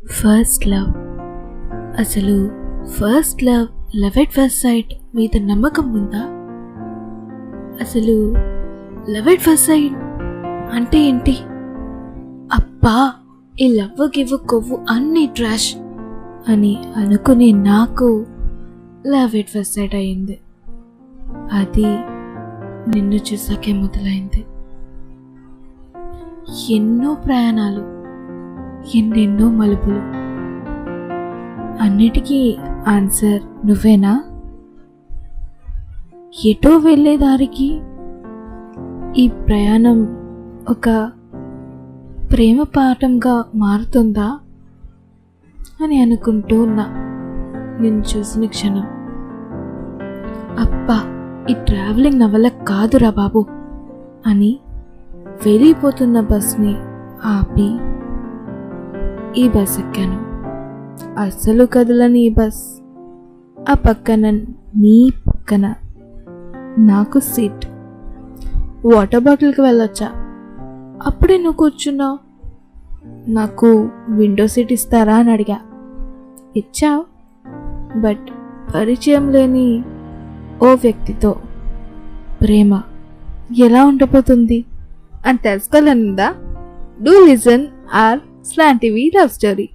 First love. అసలు first love, love at first sight మీద నమ్మకం ఉందా? అసలు లవ్ ఎట్ ఫస్ట్ సైట్ అంటే ఏంటి? అబ్బా, ఈ లవ్ గివ్ కొవ్వు అన్ని ట్రాష్ అని అనుకునే నాకు లవ్ ఎట్ ఫస్ట్ సైట్ అయింది. అది నిన్ను చూసాకే మొదలైంది. ఎన్నో ప్రయాణాలు, ఎన్నెన్నో మలుపులు, అన్నిటికీ ఆన్సర్ నువ్వేనా? ఎటో వెళ్ళే దారికి ఈ ప్రయాణం ఒక ప్రేమ పాఠంగా మారుతుందా అని అనుకుంటూ ఉన్నా నిన్ను చూసిన క్షణం. అబ్బా, ఈ ట్రావెలింగ్ నా వల్ల కాదురా బాబు అని వెళ్ళిపోతున్న బస్ని ఆపి ఈ బస్ ఎక్కాను. అస్సలు కదలని ఈ బస్. ఆ పక్కన నీ పక్కన నాకు సీట్. వాటర్ బాటిల్కి వెళ్ళొచ్చా? అప్పుడే నువ్వు కూర్చున్నావు. నాకు విండో సీట్ ఇస్తారా అని అడిగా. ఇచ్చావు. బట్ పరిచయం లేని ఓ వ్యక్తితో ప్రేమ ఎలా ఉండబోతుంది అని తెలుసుకోవాలనుందా? Do listen our slant TV love story.